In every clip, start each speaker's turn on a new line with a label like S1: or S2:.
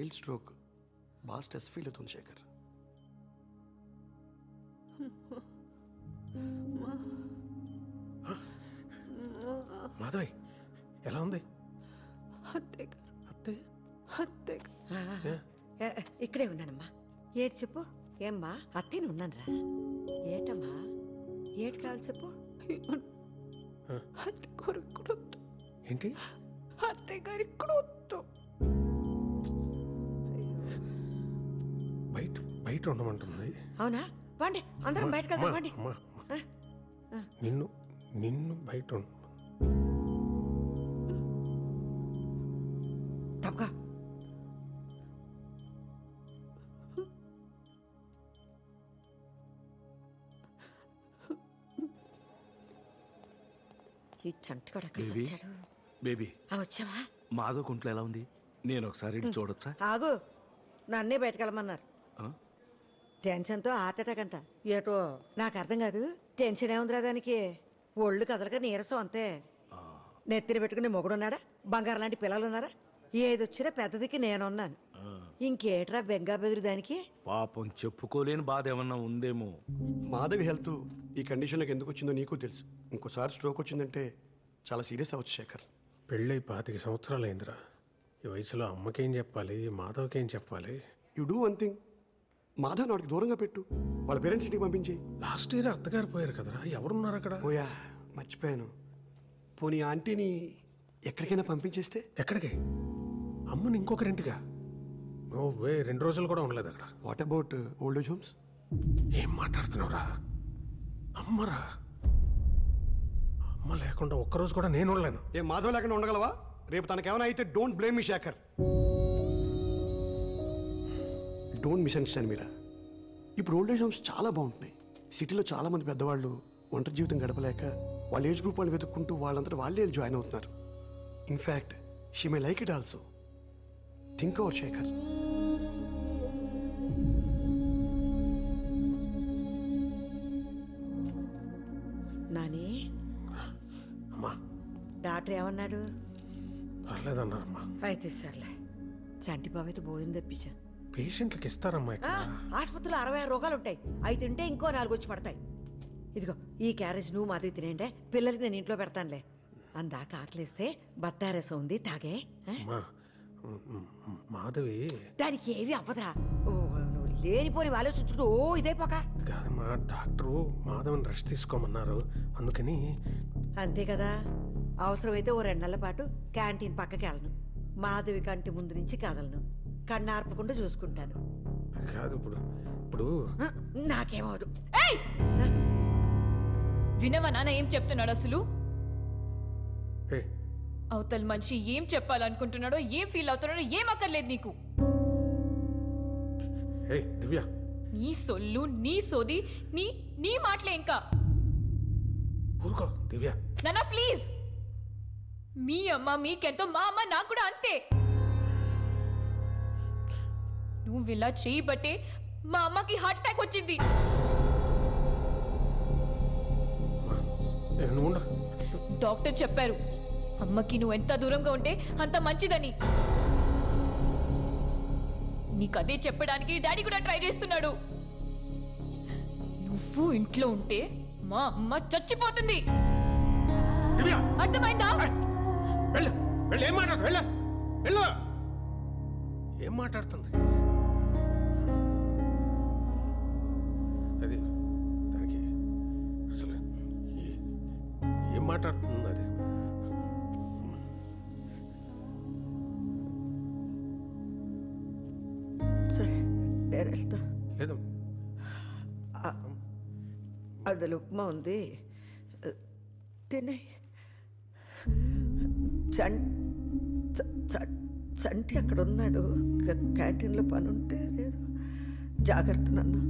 S1: Mild stroke, బాగా stress feel అవుతుంది శేఖర్.
S2: మాధవి ఎలా ఉంది?
S3: ఇక్కడే ఉన్నానమ్మా. ఏటి చెప్పు. ఏమ్మా అత్తేను ఉన్నాను రా. ఏటమ్మా ఏటి కావాలి చెప్పు.
S2: ఏంటి?
S3: అత్తయ్య గారు ఇక్కడ వద్దు.
S2: బయట బయట ఉండమంటుంది.
S3: అవునా? వండి అందరం బయటకు వెళ్దాం. వండి.
S2: నిన్ను నిన్ను బయట
S3: తప్పగా ఈ చంటిగాడు అక్కడ వచ్చాడు.
S4: బేబీ
S3: వచ్చావా?
S4: మాధవ్ కుంట్లో ఎలా ఉంది? నేను ఒకసారి చూడొచ్చా?
S3: ఆగు, నన్నే బయటకెళ్ళమన్నారు. టెన్షన్తో హార్ట్ అటాక్ అంట. ఏటో నాకు అర్థం కాదు. టెన్షన్ ఏముందిరా దానికి? ఒళ్ళు కదలక నీరసం అంతే. నెత్తిన పెట్టుకుని మొగుడున్నాడా? బంగారం లాంటి పిల్లలు ఉన్నారా? ఏదొచ్చినా పెద్దదికి నేనున్నాను. ఇంకేట్రా బెంగా బెదురు దానికి?
S4: పాపం చెప్పుకోలేని బాధ ఏమన్నా ఉందేమో.
S1: మాధవి హెల్త్ ఈ కండిషన్లోకి ఎందుకు వచ్చిందో నీకు తెలుసు. ఇంకోసారి స్ట్రోక్ వచ్చిందంటే చాలా సీరియస్ అవ్వచ్చు శేఖర్.
S2: పెళ్ళై 25 సంవత్సరాలు అయిందిరా. ఈ వయసులో అమ్మకేం చెప్పాలి, మాధవ్కేం చెప్పాలి?
S1: You do one thing, Madhav నాటికి దూరంగా పెట్టు. వాళ్ళ పేరెంట్స్ ఇంటికి పంపించి.
S2: లాస్ట్ ఇయర్ అత్తగారు పోయారు కదరా, ఎవరున్నారు అక్కడ?
S1: పోయా, మర్చిపోయాను. పోనీ ఆంటీని ఎక్కడికైనా పంపించేస్తే?
S2: ఎక్కడికి? అమ్మని ఇంకొకరింటిగా? నువ్వే 2 రోజులు కూడా ఉండలేదు అక్కడ.
S1: What about old age homes?
S2: ఏం మాట్లాడుతున్నావురా? అమ్మరా, అమ్మ లేకుండా ఒక్కరోజు కూడా నేను ఉండలేను.
S1: ఏ మాధవ్ లేకుండా ఉండగలవా? రేపు తనకేమైనా అయితే don't blame me Shekhar. Don't misunderstand Meera. ఇప్పుడు ఓల్డ్ ఏజ్ హోమ్స్ చాలా బాగుంటున్నాయి. సిటీలో చాలా మంది పెద్దవాళ్ళు ఒంటరి జీవితం గడపలేక వాళ్ళ ఏజ్ గ్రూప్ వాళ్ళు వెతుక్కుంటూ వాళ్ళంతా వాళ్ళే జాయిన్ అవుతున్నారు. In fact she may like it also. Think over Shekhar.
S3: Nani,
S2: అమ్మా
S3: డాక్టర్ ఏమన్నాడు?
S2: పర్లేదన్నారమ్మా.
S3: అయితే సర్లే. చంటి బాబు అయితే భోజనం తెప్పించా.
S2: పేషెంట్లకు ఇస్తారమ్మా ఇక్కడ.
S3: ఆసుపత్రిలో 66 రోగాలు ఉంటాయి. అవి తింటే ఇంకో 4 వచ్చి పడతాయి. ఇదిగో ఈ క్యారేజ్ నువ్వు మాధవి తినేంటే పిల్లలకి నేను ఇంట్లో పెడతానులే. అందాక ఆకలిస్తే బత్తారసం ఉంది, తాగే.
S2: మాధవి
S3: దానికి ఏవి అవ్వదురా. నువ్వు లేనిపోని ఆలోచించుకుంటూ ఇదైపోక.
S2: కాదమ్మా, డాక్టరు మాధవని రెస్ట్ తీసుకోమన్నారు, అందుకని.
S3: అంతే కదా. అవసరమైతే ఓ 2 నెలల పాటు క్యాంటీన్ పక్కకి వెళ్ళను. మాధవి కంటి ముందు నుంచి కదలను. కన్నార్పకుండా చూసుకుంటాను.
S2: అది కాదు, ఇప్పుడు ఇప్పుడు
S3: నాకేమవదు.
S5: వినవా నాన్న ఏం చెప్తున్నాడు అసలు? అవతల మనిషి ఏం చెప్పాలనుకుంటున్నాడో, ఏం ఫీల్ అవుతున్నాడో ఏం అక్కర్లేదు నీకు.
S2: దివ్య,
S5: నీ సొల్లు, నీ సోది, నీ మాటలే ఇంకా.
S2: ఊరుకో దివ్య.
S5: నాన్న ప్లీజ్. మీ అమ్మ మీకెంతో, మా అమ్మ నాకు కూడా అంతే. నువ్వు ఇలా చేయబట్టే మా అమ్మకి హార్ట్ అటాక్ వచ్చింది. డాక్టర్ చెప్పారు అమ్మకి నువ్వు ఎంత దూరంగా ఉంటే అంత మంచిదని. నీకు అదే చెప్పడానికి డాడీ కూడా ట్రై చేస్తున్నాడు. నువ్వు ఇంట్లో ఉంటే మా అమ్మ చచ్చిపోతుంది. అర్థమైందా?
S2: ఏం మాట్లాడుతుంది అది? దానికి అసలు ఏం మాట్లాడుతుంది అది?
S3: సరే నేను వెళ్తా.
S2: లేదు,
S3: అందులో ఉప్మా ఉంది, తినే. చంటి అక్కడ ఉన్నాడు, క్యాంటీన్లో పని ఉంటే అదేదో. జాగ్రత్త నన్ను.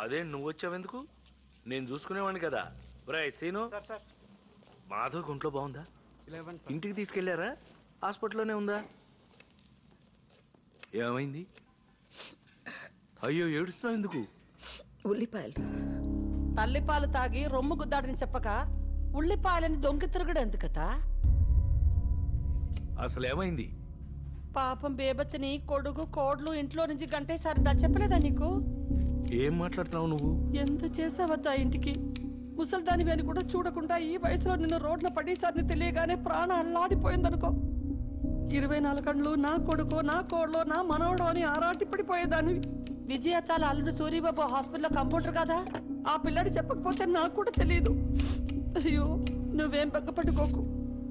S4: అదే నువ్వు వచ్చావెందుకు? నేను చూసుకునేవాడిని కదా. ఒరేయ్ సీను, మాధవ్ గుంట్లో బాగుందా? ఇంటికి తీసుకెళ్లారా? హాస్పిటల్లోనే ఉందా? ఏమైంది? అయ్యో ఏడుస్తున్నావు ఎందుకు?
S3: ఉల్లిపాయలు.
S6: తల్లిపాలు తాగి రొమ్ము గుద్దాడని చెప్పక ఉల్లిపాయలని దొంగ తిరగడు ఎందుకతా?
S4: అసలు ఏమైంది?
S6: పాపం బేబత్తిని కొడుకు కోడ్లు ఇంట్లో నుంచి గంటేసారి నా చెప్పలేదా నీకు?
S4: ఏం మాట్లాడుతున్నావు నువ్వు?
S6: ఎంత చేసావద్దా ఇంటికి? ముసల్దానివి అని కూడా చూడకుండా ఈ వయసులో నిన్ను రోడ్ల పడేసారిని తెలియగానే ప్రాణం అల్లాడిపోయిందనుకో. 24 గంటలు నా కొడుకు, నా కోడ్లో, నా మనవడు అని ఆరాటి పడిపోయేదాన్ని. విజయత్తాల అల్లుడు సూరిబాబు హాస్పిటల్లో కంపౌండర్ కదా, ఆ పిల్లడి చెప్పకపోతే నాకు కూడా తెలియదు. అయ్యో నువ్వేం బెగ్గపట్టుకోకు.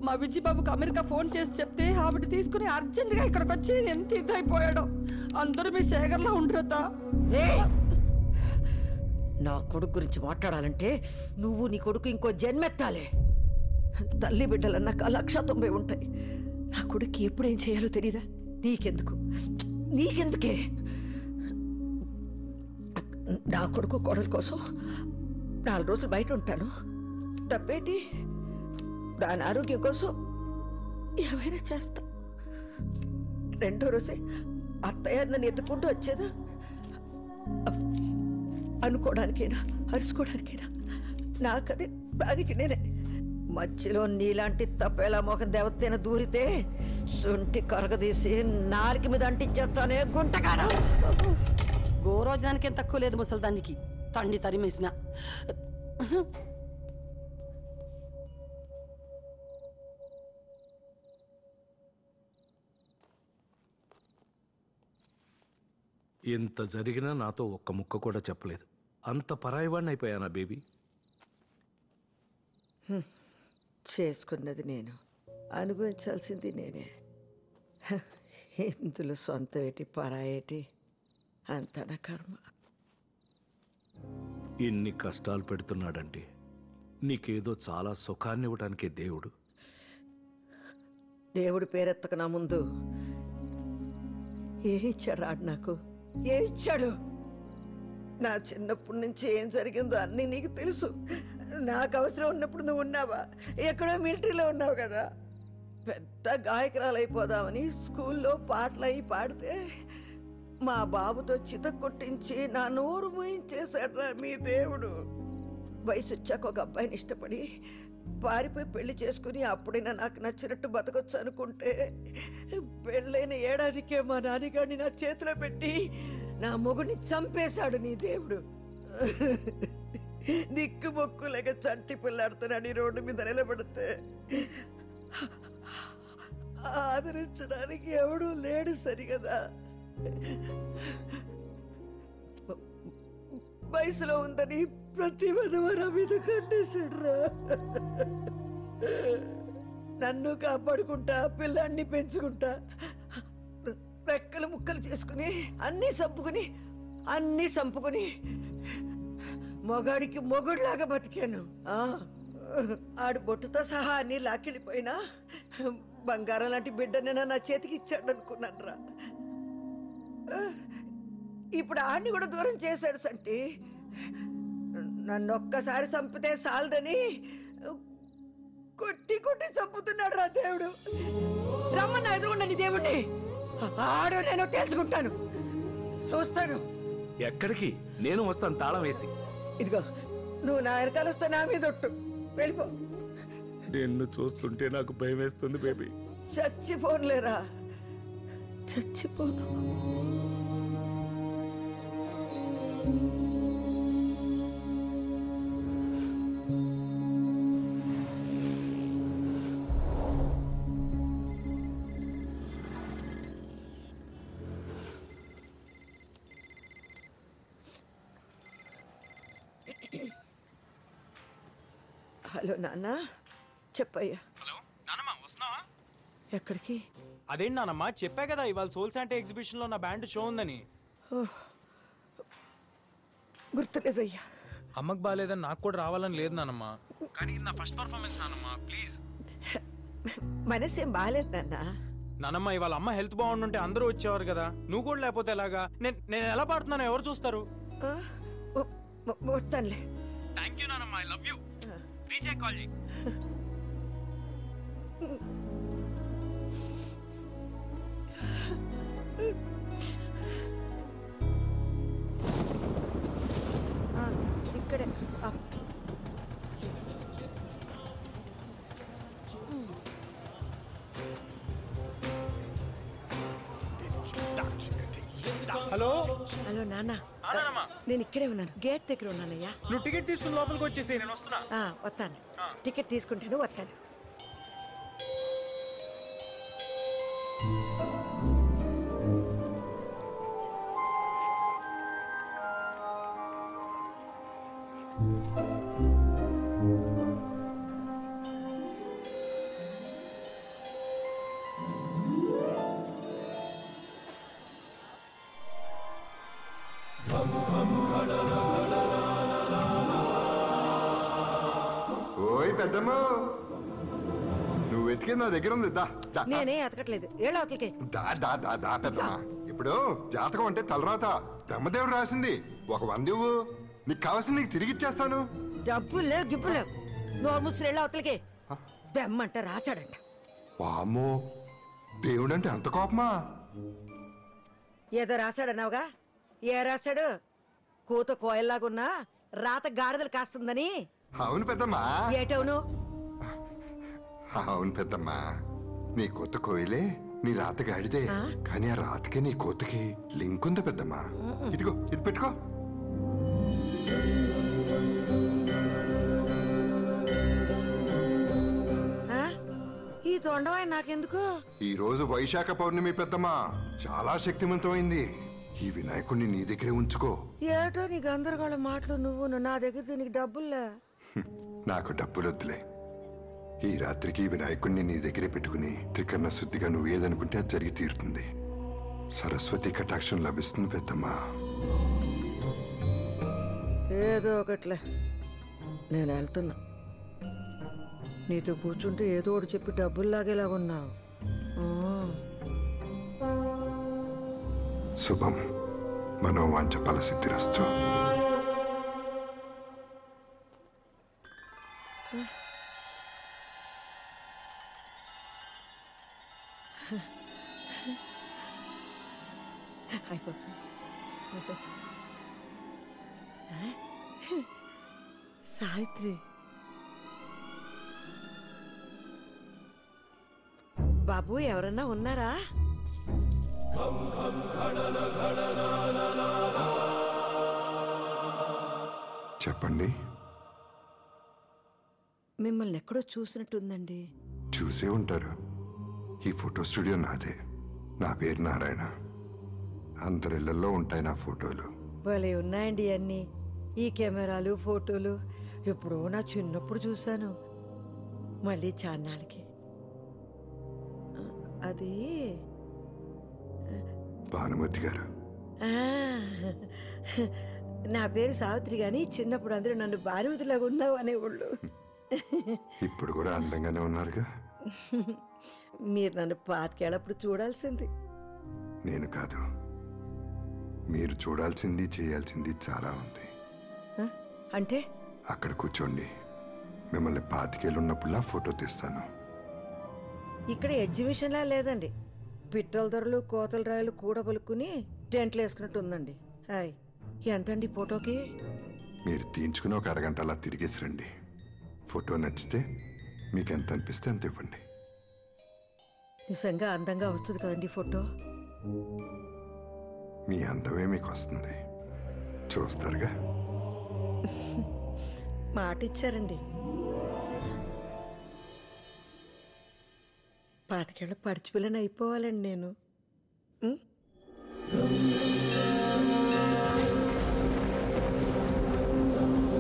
S6: మా విజయబాబుకు అమెరికా ఫోన్ చేసి చెప్తే ఆవిడ తీసుకుని అర్జెంటుగా ఇక్కడికి వచ్చి ఎంత ఇదైపోయాడో. అందరూ మీ శేఖర్లో ఉండరద్దా?
S3: నా కొడుకు గురించి మాట్లాడాలంటే నువ్వు నీ కొడుకు ఇంకో జన్మెత్తాలే. తల్లి బిడ్డలన్నాక 190 ఉంటాయి. నా కొడుకు ఎప్పుడేం చేయాలో తెలీదా? నీకెందుకే? నా కొడుకు కోడల కోసం 4 రోజులు బయట ఉంటాను, తప్పేంటి? దాని ఆరోగ్యం కోసం ఏమైనా చేస్తా. 2వ రోజే అత్తయ్య నన్ను ఎత్తుకుంటూ వచ్చేదా? అనుకోవడానికైనా అరుచుకోవడానికైనా నాకదే, దానికి నేనే. మధ్యలో నీలాంటి తప్పేలా మోహన్ దేవతైన దూరితే శుంఠి కరగదీసి నాలిక మీద అంటించేస్తానే గుంటగానా.
S6: గోరోజనానికి ఏం తక్కువ లేదు ముసల్దానికి, తండ్రి తరిమేసిన.
S4: ఇంత జరిగినా నాతో ఒక్క ముక్క కూడా చెప్పలేదు. అంత పరాయివాడిని అయిపోయానా బేబీ?
S3: చేసుకున్నది నేను, అనుభవించాల్సింది నేనే. ఇందులో సొంత ఏటి పరాయేటి అంత నా కర్మ.
S4: ఇన్ని కష్టాలు పెడుతున్నాడంటే నీకేదో చాలా సుఖాన్ని ఇవ్వడానికే దేవుడు.
S3: దేవుడు పేరెత్తక నా ముందు ఏమిచ్చాడు రాడు? నాకు ఏమిచ్చాడు? నా చిన్నప్పటి నుంచి ఏం జరిగిందో అన్నీ నీకు తెలుసు. నాకు అవసరం ఉన్నప్పుడు నువ్వు ఉన్నావా? ఎక్కడో మిలిటరీలో ఉన్నావు కదా. పెద్ద గాయకురాలు అయిపోదామని స్కూల్లో పాటలు అయి పాడితే మా బాబుతో చిత కొట్టించి నా నోరు మూయించేశాడ్రా మీ దేవుడు. వయసు వచ్చాక ఒక అబ్బాయిని ఇష్టపడి పారిపోయి పెళ్లి చేసుకుని అప్పుడైనా నాకు నచ్చినట్టు బతకొచ్చు అనుకుంటే పెళ్ళైన ఏడాదికే మా నాన్నగారిని నా చేతిలో పెట్టి నా మొగుడిని చంపేశాడు నీ దేవుడు. దిక్కు మొక్కులేక చంటి పిల్లాడుతున్నాడు రోడ్డు మీద నిలబడితే ఆదరించడానికి ఎవడూ లేడు సరిగదా. వయసులో ఉందని ప్రతి విధవర మీద కట్టేశాడురా. నన్ను కాపాడుకుంటా, పిల్లాన్ని పెంచుకుంటా, రెక్కలు ముక్కలు చేసుకుని అన్నీ సంపుకుని మొగాడికి మొగుడులాగా బతికాను. ఆడు బొట్టుతో సహా అన్ని లాక్కెళ్ళిపోయినా బంగారం లాంటి బిడ్డనైనా నా చేతికి ఇచ్చాడు అనుకున్నాను రా. ఇప్పుడు ఆడిని కూడా దూరం చేశాడు సంటి. నన్ను ఒక్కసారి చంపితే సాలదని కొట్టి కొట్టి చంపుతున్నాడు రా దేవుడు. రమ్మన్నా ఎదురుండని దేవుణ్ణి. ఆడో నేను తెలుసుకుంటాను, చూస్తాను.
S4: ఎక్కడికి? నేను వస్తాను తాళం వేసి.
S3: ఇదిగో నువ్వు నా వెనకాల వస్తే నా మీద ఒట్టు, వెళ్ళిపో.
S4: నిన్ను చూస్తుంటే నాకు భయం వేస్తుంది బేబీ.
S3: చచ్చిపోనులేరా, చచ్చిపోను. హలో నాన్న, చెప్పయ్యా.
S7: హలో నానమ్మ, వస్తున్నావా?
S3: ఎక్కడికి?
S7: అదేంటి నానమ్మ, చెప్పా కదా ఇవాళ సోల్ శాంటే ఎగ్జిబిషన్ లో నా బ్యాండ్ షో ఉందని.
S3: గుర్తులేదయ్యా.
S7: అమ్మకు బాగాలేదని నాకు కూడా రావాలని లేదు నానమ్మ, కానీ ఇది నా ఫస్ట్ పర్ఫార్మెన్స్ నానమ్మ, ప్లీజ్.
S3: మనసేం బాగాలేదు నాన్న.
S7: నానమ్మ ఇవాళ అమ్మ హెల్త్ బాగుండుంటే అందరూ వచ్చేవారు కదా, నువ్వు కూడా లేకపోతే ఎలాగా? నేను ఎలా పాడుతున్నానో ఎవరు చూస్తారు?
S3: వస్తానులే.
S7: థ్యాంక్ యూ నానమ్మ, ఐ లవ్ యూ. రీచ్ అయ్యి కాల్ చేయి.
S3: ఇక్కడే.
S7: హలో
S3: హలో నాన్న,
S7: నానమ్మ,
S3: నేను ఇక్కడే ఉన్నాను, గేట్ దగ్గర ఉన్నానయ్యా.
S7: నువ్వు టికెట్ తీసుకుని లోపలికి వచ్చేసి నేను వస్తున్నా.
S3: వస్తాను, టికెట్ తీసుకుంటాను, వస్తాను.
S8: ఓయ్ పెద్దమ్మ, నువ్వు వెతికేది నా దగ్గర ఉంది. దా దా
S3: నేనే ఎతకట్లేదు, ఏళ్ళ అవతలకి.
S8: దా దా దా దా పెద్దమ్మ. ఇప్పుడు జాతకం అంటే తలరాత బ్రహ్మదేవుడు రాసింది. ఒక 100 ఇవ్వు, నీకు కావాల్సింది నీకు తిరిగి ఇచ్చేస్తాను.
S3: డబ్బులు లేవు, గిబ్బులు లేవు. నోరు ముసురు ఏళ్ళ అవతలకి. బెమ్మంట రాచాడంట.
S8: వామ్మో, దేవుడంటే అంత కోపమా?
S3: ఏదో రాశాడన్నావుగా, ఏ రాశాడు? కూత కోయల్లాగున్నా రాత గాడిదలు కాస్తుందని.
S8: అవును పెద్దమ్మా,
S3: ఏటవును?
S8: అవును పెద్దమ్మా. నీ కొత్త కోయిలే నీ రాత గాడిదే, కానీ ఆ రాతకి నీ కోతకి లింక్ ఉంది పెద్దమ్మా. ఇదిగో ఇది పెట్టుకో.
S3: ఈ తొండవాయి నాకెందుకు?
S8: ఈ రోజు వైశాఖ పౌర్ణమి పెద్దమ్మా, చాలా శక్తివంతమైంది. ఈ వినాయకుడిని నీ దగ్గరే ఉంచుకో.
S3: ఏటో నీ గందరగోళ మాటలు నువ్వు నా దగ్గర దీనికి డబ్బుల్లా.
S8: నాకు డబ్బులొద్దులే. ఈ రాత్రికి వినాయకుడిని నీ దగ్గరే పెట్టుకుని త్రికరణ శుద్ధిగా నువ్వు ఏదనుకుంటే అది జరిగి తీరుతుంది. సరస్వతి కటాక్షం లభిస్తుంది పెద్దమ్మా.
S3: ఏదో ఒకట్లే, నేను వెళ్తున్నా. నీతో కూర్చుంటే ఏదో ఒకటి చెప్పి డబ్బులు లాగేలాగున్నావు.
S8: శుభం, మనోవాంఛ ఫలసిద్ధిరస్తు.
S3: సావిత్రి, బాబు ఎవరన్నా ఉన్నారా?
S8: చెప్పండి.
S3: మిమ్మల్ని ఎక్కడో చూసినట్టుందండి.
S8: చూసే ఉంటారు. ఈ ఫోటో స్టూడియో నాదే. నా పేరు నారాయణ. అందరిళ్లలో ఉంటాయి నా ఫోటోలు.
S3: భలే ఉన్నాయండి అన్నీ, ఈ కెమెరాలు ఫోటోలు. ఎప్పుడో నా చిన్నప్పుడు చూశాను, మళ్ళీ చాన్నాళ్ళకి. అది
S8: భానుమతి గారు.
S3: ఆ, నా పేరు సావిత్రి, గాని చిన్నప్పుడు అందరూ నన్ను భానుమతిలాగా ఉన్నావు అనేవాళ్ళు.
S8: ఇప్పుడు కూడా అందంగానే ఉన్నారుగా.
S3: మీరు నన్ను పాతికేళ్ళప్పుడు చూడాల్సింది.
S8: నేను కాదు, మీరు చూడాల్సింది చేయాల్సింది చాలా ఉంది.
S3: అంటే
S8: అక్కడ కూర్చోండి. మిమ్మల్ని 25 ఏళ్ళు ఉన్నప్పుడులా ఫోటో తీస్తాను.
S3: ఇక్కడ ఎగ్జిబిషన్లా లేదండి, పిట్టల ధరలు కోతల రాయలు కూడబలుక్కుని టెంట్లు వేసుకున్నట్టు ఉందండి. హాయ్, ఎంతండి ఫోటోకి?
S8: మీరు తీయించుకుని ఒక అరగంట అలా తిరిగేసి రండి. ఫోటో నచ్చితే మీకు ఎంత అనిపిస్తే అంత ఇవ్వండి.
S3: నిజంగా అందంగా వస్తుంది కదండి ఫోటో?
S8: మీ అందమే మీకు వస్తుంది, చూస్తారుగా.
S3: మాట ఇచ్చారండి. 25 ఏళ్ళ పడిచిపిల్లని అయిపోవాలండి నేను.